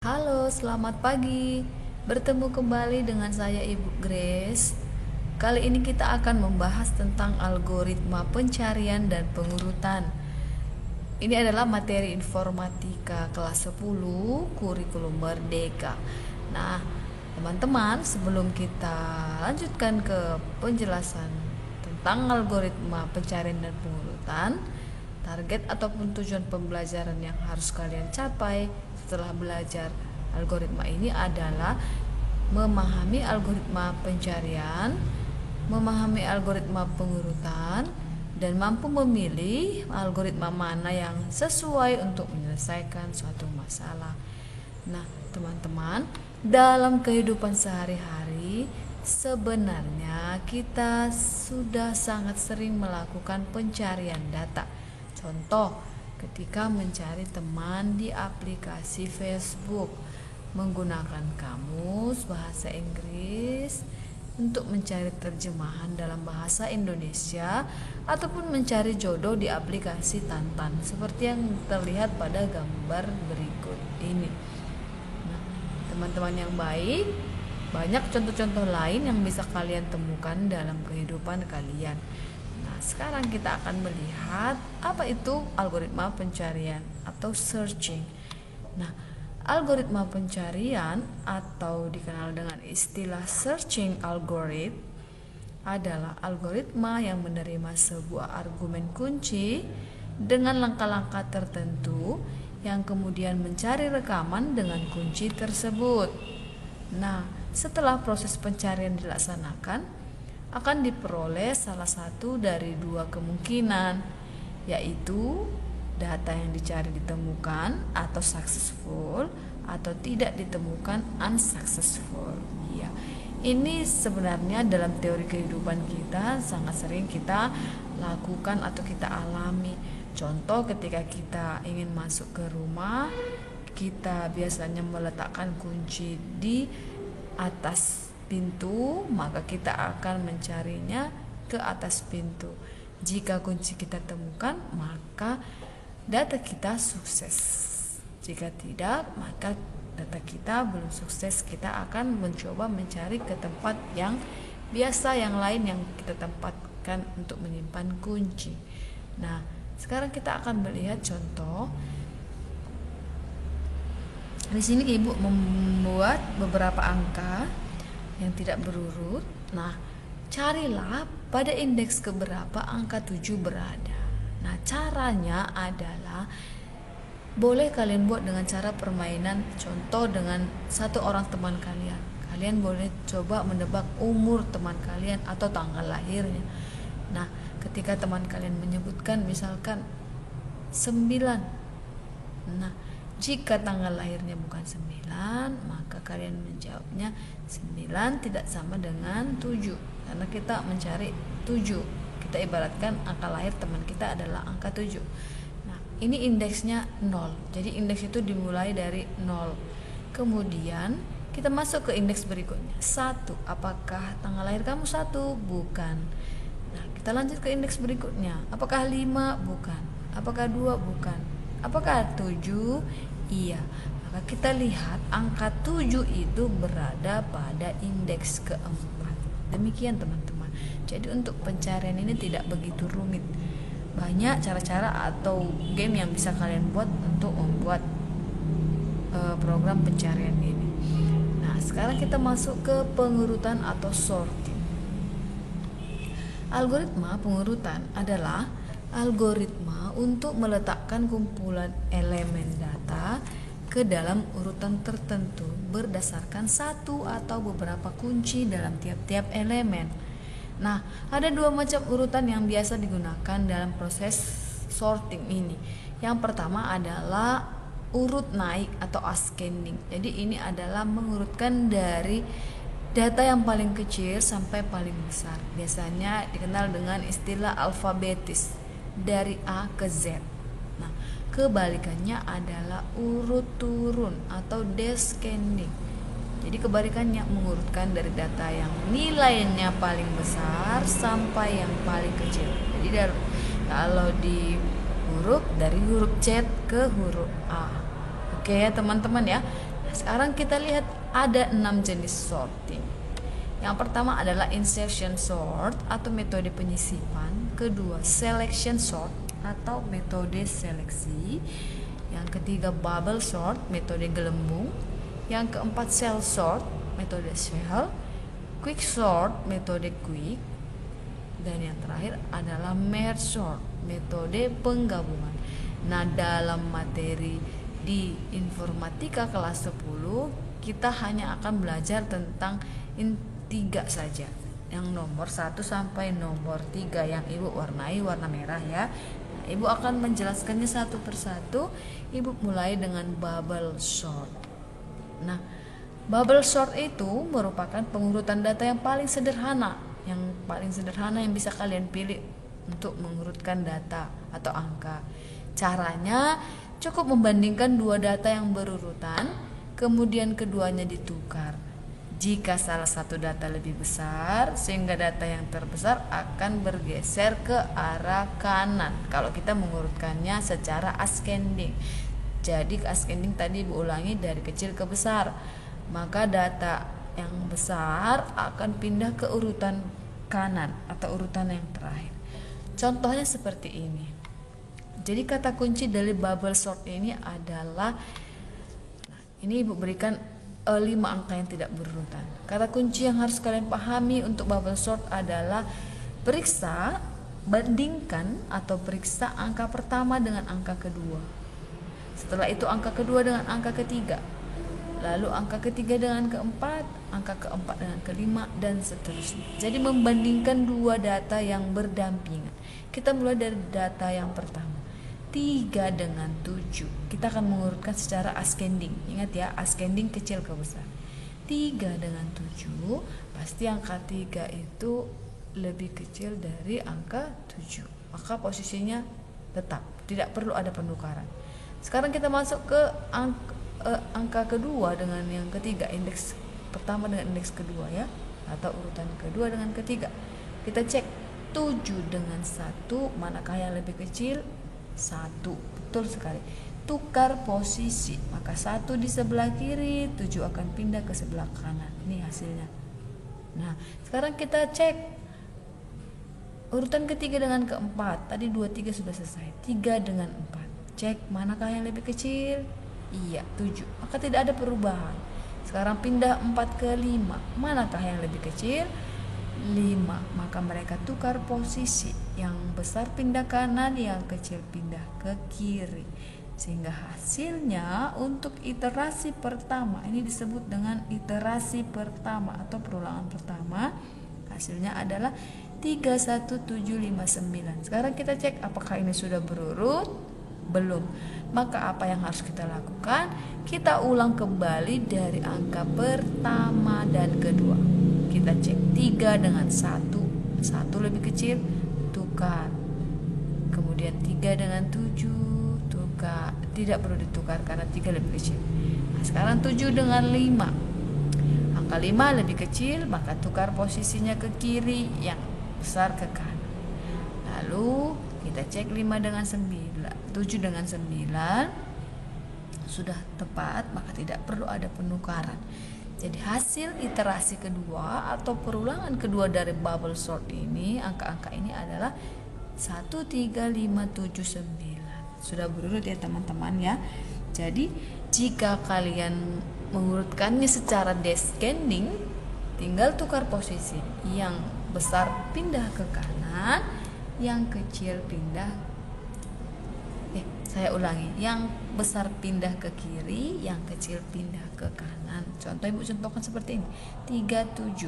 Halo, selamat pagi. Bertemu kembali dengan saya Ibu Grace. Kali ini kita akan membahas tentang algoritma pencarian dan pengurutan. Ini adalah materi informatika kelas 10 kurikulum merdeka. Nah, teman-teman, sebelum kita lanjutkan ke penjelasan tentang algoritma pencarian dan pengurutan, target ataupun tujuan pembelajaran yang harus kalian capai setelah belajar algoritma ini adalah memahami algoritma pencarian, memahami algoritma pengurutan, dan mampu memilih algoritma mana yang sesuai untuk menyelesaikan suatu masalah. Nah, teman-teman, dalam kehidupan sehari-hari sebenarnya kita sudah sangat sering melakukan pencarian data. Contoh, ketika mencari teman di aplikasi Facebook menggunakan kamus bahasa Inggris untuk mencari terjemahan dalam bahasa Indonesia ataupun mencari jodoh di aplikasi Tantan seperti yang terlihat pada gambar berikut ini. Nah, teman-teman yang baik, banyak contoh-contoh lain yang bisa kalian temukan dalam kehidupan kalian. Nah, sekarang kita akan melihat apa itu algoritma pencarian atau searching. Nah, algoritma pencarian atau dikenal dengan istilah searching algorithm adalah algoritma yang menerima sebuah argumen kunci dengan langkah-langkah tertentu yang kemudian mencari rekaman dengan kunci tersebut. Nah, setelah proses pencarian dilaksanakan, akan diperoleh salah satu dari dua kemungkinan, yaitu data yang dicari ditemukan atau successful, atau tidak ditemukan unsuccessful. Ya, ini sebenarnya dalam teori kehidupan kita sangat sering kita lakukan atau kita alami. Contoh, ketika kita ingin masuk ke rumah, kita biasanya meletakkan kunci di atas pintu, maka kita akan mencarinya ke atas pintu. Jika kunci kita temukan, maka data kita sukses. Jika tidak, maka data kita belum sukses. Kita akan mencoba mencari ke tempat yang biasa yang lain yang kita tempatkan untuk menyimpan kunci. Nah, sekarang kita akan melihat contoh. Di sini Ibu membuat beberapa angka yang tidak berurut. Nah, carilah pada indeks keberapa angka 7 berada. Nah, caranya adalah boleh kalian buat dengan cara permainan. Contoh, dengan satu orang teman kalian. Kalian boleh coba menebak umur teman kalian atau tanggal lahirnya. Nah, ketika teman kalian menyebutkan misalkan 9. Nah, jika tanggal lahirnya bukan 9, maka kalian menjawabnya 9 tidak sama dengan 7. Karena kita mencari 7. Kita ibaratkan angka lahir teman kita adalah angka 7. Nah, ini indeksnya 0. Jadi indeks itu dimulai dari 0. Kemudian kita masuk ke indeks berikutnya. 1. Apakah tanggal lahir kamu 1? Bukan. Nah, kita lanjut ke indeks berikutnya. Apakah 5? Bukan. Apakah 2? Bukan. Apakah 7? Iya. Maka kita lihat angka 7 itu berada pada indeks keempat. Demikian teman-teman. Jadi untuk pencarian ini tidak begitu rumit. Banyak cara-cara atau game yang bisa kalian buat untuk membuat program pencarian ini. Nah, sekarang kita masuk ke pengurutan atau sorting. Algoritma pengurutan adalah algoritma untuk meletakkan kumpulan elemen data ke dalam urutan tertentu berdasarkan satu atau beberapa kunci dalam tiap-tiap elemen. Nah, ada dua macam urutan yang biasa digunakan dalam proses sorting ini. Yang pertama adalah urut naik atau ascending. Jadi ini adalah mengurutkan dari data yang paling kecil sampai paling besar. Biasanya dikenal dengan istilah alfabetis, dari A ke Z. Nah, kebalikannya adalah urut turun atau descending. Jadi kebalikannya mengurutkan dari data yang nilainya paling besar sampai yang paling kecil. Jadi kalau di huruf dari huruf Z ke huruf A. Oke ya teman-teman ya. Sekarang kita lihat ada 6 jenis sorting. Yang pertama adalah insertion sort atau metode penyisipan. Kedua, selection sort atau metode seleksi. Yang ketiga, bubble sort, metode gelembung. Yang keempat, cell sort, metode cell. Quick sort, metode quick. Dan yang terakhir adalah merge sort, metode penggabungan. Nah, dalam materi di informatika kelas 10 kita hanya akan belajar tentang 3 saja, yang nomor 1 sampai nomor 3 yang ibu warnai warna merah ya. Nah, ibu akan menjelaskannya satu persatu. Ibu mulai dengan bubble sort. Nah, bubble sort itu merupakan pengurutan data yang paling sederhana yang bisa kalian pilih untuk mengurutkan data atau angka. Caranya cukup membandingkan 2 data yang berurutan, kemudian keduanya ditukar. Jika salah satu data lebih besar, sehingga data yang terbesar akan bergeser ke arah kanan kalau kita mengurutkannya secara ascending. Jadi ascending tadi Ibu ulangi dari kecil ke besar, maka data yang besar akan pindah ke urutan kanan atau urutan yang terakhir. Contohnya seperti ini. Jadi kata kunci dari bubble sort ini adalah, ini Ibu berikan 5 angka yang tidak berurutan. Kata kunci yang harus kalian pahami untuk bubble sort adalah periksa, bandingkan atau periksa angka pertama dengan angka kedua. Setelah itu angka kedua dengan angka ketiga. Lalu angka ketiga dengan keempat, angka keempat dengan kelima, dan seterusnya. Jadi membandingkan 2 data yang berdampingan. Kita mulai dari data yang pertama, 3 dengan 7. Kita akan mengurutkan secara ascending. Ingat ya, ascending kecil ke besar. 3 dengan 7, pasti angka 3 itu lebih kecil dari angka 7. Maka posisinya tetap, tidak perlu ada penukaran. Sekarang kita masuk ke angka kedua dengan yang ketiga, indeks pertama dengan indeks kedua ya, atau urutan kedua dengan ketiga. Kita cek 7 dengan 1, manakah yang lebih kecil? 1, betul sekali. Tukar posisi, maka 1 di sebelah kiri, 7 akan pindah ke sebelah kanan. Ini hasilnya. Nah, sekarang kita cek urutan ketiga dengan keempat. Tadi 2, 3 sudah selesai. 3 dengan 4. Cek manakah yang lebih kecil? Iya, 7. Maka tidak ada perubahan. Sekarang pindah 4 ke 5. Manakah yang lebih kecil? 5. Maka mereka tukar posisi. Yang besar pindah kanan, yang kecil pindah ke kiri. Sehingga hasilnya untuk iterasi pertama, ini disebut dengan iterasi pertama atau perulangan pertama, hasilnya adalah 31759. Sekarang kita cek apakah ini sudah berurut? Belum. Maka apa yang harus kita lakukan? Kita ulang kembali dari angka pertama dan kedua. Kita cek 3 dengan 1. 1 lebih kecil, tukar. Kemudian 3 dengan 7, tukar. Tidak perlu ditukar karena 3 lebih kecil. Nah, sekarang 7 dengan 5. Angka 5 lebih kecil, maka tukar posisinya ke kiri, yang besar ke kanan. Lalu kita cek 5 dengan 9. 7 dengan 9 sudah tepat, maka tidak perlu ada penukaran. Jadi hasil iterasi kedua atau perulangan kedua dari bubble sort ini, angka-angka ini adalah 13579. Sudah berurut ya teman-teman ya. Jadi jika kalian mengurutkannya secara descending, tinggal tukar posisi. Yang besar pindah ke kanan, yang kecil pindah, saya ulangi, yang besar pindah ke kiri, yang kecil pindah ke kanan. Contoh Ibu contohkan seperti ini, 37.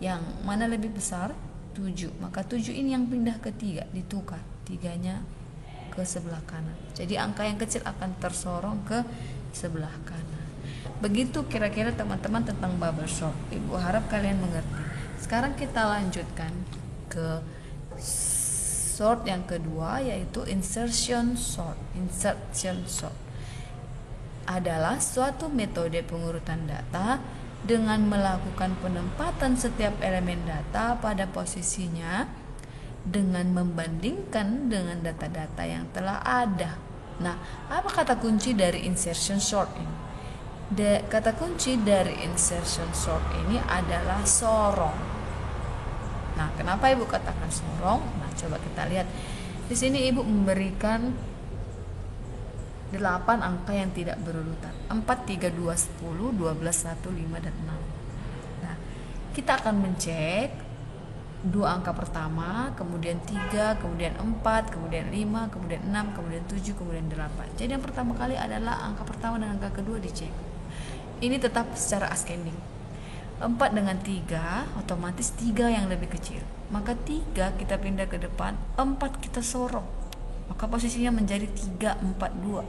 Yang mana lebih besar? 7. Maka 7 ini yang pindah ke 3, ditukar. 3-nya ke sebelah kanan. Jadi angka yang kecil akan tersorong ke sebelah kanan. Begitu kira-kira teman-teman tentang bubble sort. Ibu harap kalian mengerti. Sekarang kita lanjutkan ke sort yang kedua, yaitu insertion sort. Insertion sort adalah suatu metode pengurutan data dengan melakukan penempatan setiap elemen data pada posisinya dengan membandingkan dengan data-data yang telah ada. Nah, apa kata kunci dari insertion sort ini? Kata kunci dari insertion sort ini adalah sorong. Nah, kenapa Ibu katakan sorong? Nah, coba kita lihat. Di sini Ibu memberikan 8 angka yang tidak berurutan. 4, 3, 2, 10, 12, 1, 5, dan 6. Nah, kita akan mencek 2 angka pertama, kemudian 3, kemudian 4, kemudian 5, kemudian 6, kemudian 7, kemudian 8. Jadi yang pertama kali adalah angka pertama dan angka kedua dicek. Ini tetap secara ascending. 4 dengan 3, otomatis 3 yang lebih kecil. Maka 3 kita pindah ke depan, 4 kita sorong. Maka posisinya menjadi 3, 4, 2.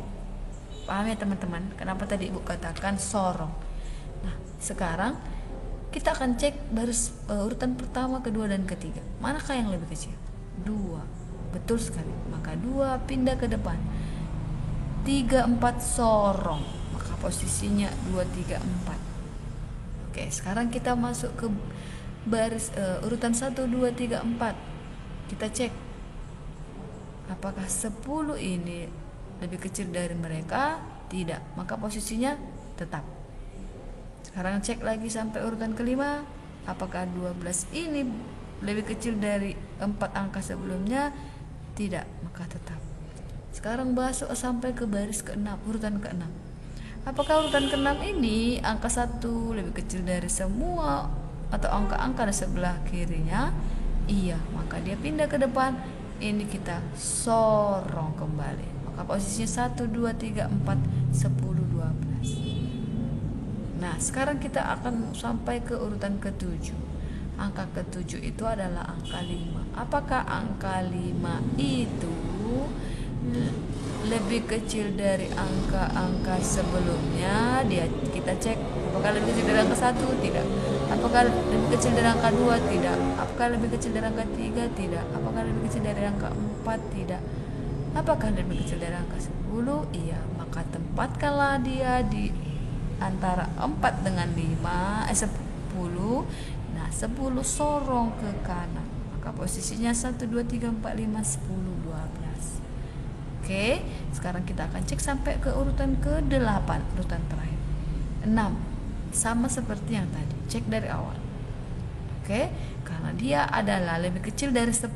Paham ya teman-teman? Kenapa tadi Ibu katakan sorong? Nah, sekarang kita akan cek baris urutan pertama, kedua, dan ketiga. Manakah yang lebih kecil? 2. Betul sekali. Maka 2 pindah ke depan. 3, 4 sorong. Maka posisinya 2, 3, 4. Oke, sekarang kita masuk ke baris urutan 1, 2, 3, 4. Kita cek apakah 10 ini lebih kecil dari mereka? Tidak. Maka posisinya tetap. Sekarang cek lagi sampai urutan kelima. Apakah 12 ini lebih kecil dari 4 angka sebelumnya? Tidak. Maka tetap. Sekarang masuk sampai ke baris ke-6, urutan ke-6. Apakah urutan ke-6 ini angka 1 lebih kecil dari semua atau angka-angka di sebelah kirinya? Iya. Maka dia pindah ke depan. Ini kita sorong kembali. Maka posisinya 1, 2, 3, 4, 10, 12. Nah, sekarang kita akan sampai ke urutan ke-7. Angka ke-7 itu adalah angka 5. Apakah angka 5 itu lebih kecil dari angka-angka sebelumnya? Kita cek apakah lebih kecil dari angka 1? Tidak. Apakah lebih kecil dari angka 2? Tidak. Apakah lebih kecil dari angka 3? Tidak. Apakah lebih kecil dari angka 4? Tidak. Apakah lebih kecil dari angka 10? Iya. Maka tempatkanlah dia di antara 4 dengan 10. Nah, 10 sorong ke kanan. Maka posisinya 1, 2, 3, 4, 5, 10, 12. Oke, sekarang kita akan cek sampai ke urutan ke-8, urutan terakhir. 6. Sama seperti yang tadi. Cek dari awal. Oke, karena dia adalah lebih kecil dari 10,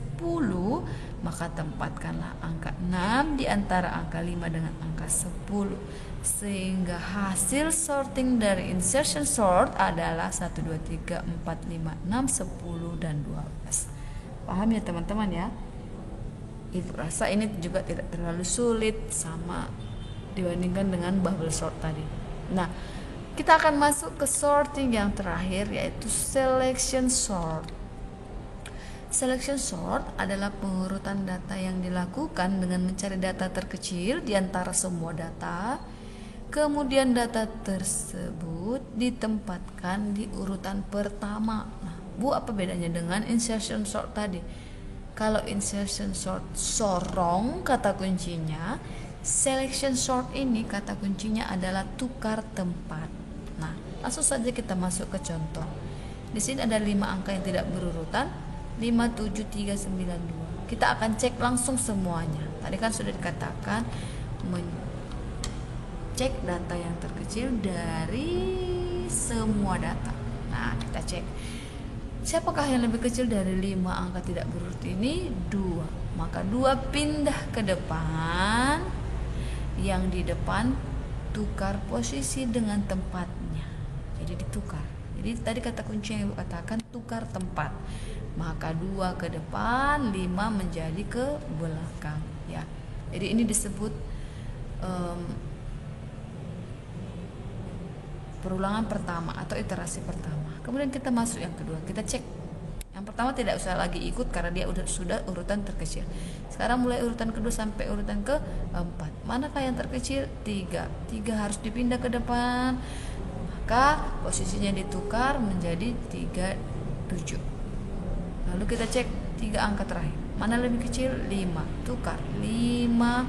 maka tempatkanlah angka 6 di antara angka 5 dengan angka 10. Sehingga hasil sorting dari insertion sort adalah 1, 2, 3, 4, 5, 6, 10, dan 12. Paham ya teman-teman ya? Ibu rasa ini juga tidak terlalu sulit sama dibandingkan dengan bubble sort tadi. Nah, kita akan masuk ke sorting yang terakhir, yaitu selection sort. Selection sort adalah pengurutan data yang dilakukan dengan mencari data terkecil di antara semua data. Kemudian data tersebut ditempatkan di urutan pertama. Nah, Bu, apa bedanya dengan insertion sort tadi? Kalau insertion sort sorong kata kuncinya, selection sort ini kata kuncinya adalah tukar tempat. Nah, langsung saja kita masuk ke contoh. Di sini ada 5 angka yang tidak berurutan, 5, 7, 3, 9, 2. Kita akan cek langsung semuanya. Tadi kan sudah dikatakan cek data yang terkecil dari semua data. Nah, kita cek. Siapakah yang lebih kecil dari 5 angka tidak berurut ini? 2. Maka 2 pindah ke depan. Yang di depan tukar posisi dengan tempatnya. Jadi ditukar. Jadi tadi kata kunci yang Ibu katakan tukar tempat. Maka 2 ke depan, 5 menjadi ke belakang, ya. Jadi ini disebut perulangan pertama atau iterasi pertama. Kemudian kita masuk yang kedua, kita cek. Yang pertama tidak usah lagi ikut karena dia sudah urutan terkecil. Sekarang mulai urutan kedua sampai urutan ke-4. Manakah yang terkecil? 3. 3 harus dipindah ke depan. Maka posisinya ditukar menjadi 3, 7. Lalu kita cek 3 angka terakhir. Mana lebih kecil? 5. Tukar. 5,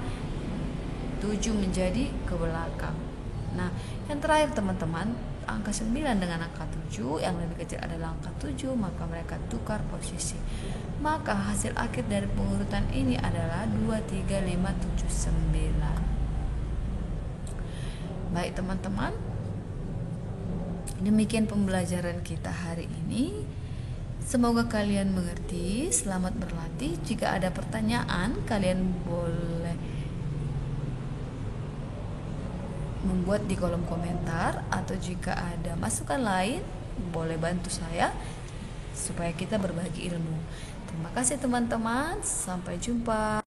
7 menjadi ke belakang. Nah, yang terakhir teman-teman, angka 9 dengan angka 7, yang lebih kecil adalah angka 7, maka mereka tukar posisi. Maka hasil akhir dari pengurutan ini adalah 2, 3, 5, 7, 9. Baik teman-teman, Demikian pembelajaran kita hari ini. Semoga kalian mengerti. Selamat berlatih. Jika ada pertanyaan, kalian boleh membuat di kolom komentar, atau jika ada masukan lain, boleh bantu saya supaya kita berbagi ilmu. Terima kasih teman-teman. Sampai jumpa.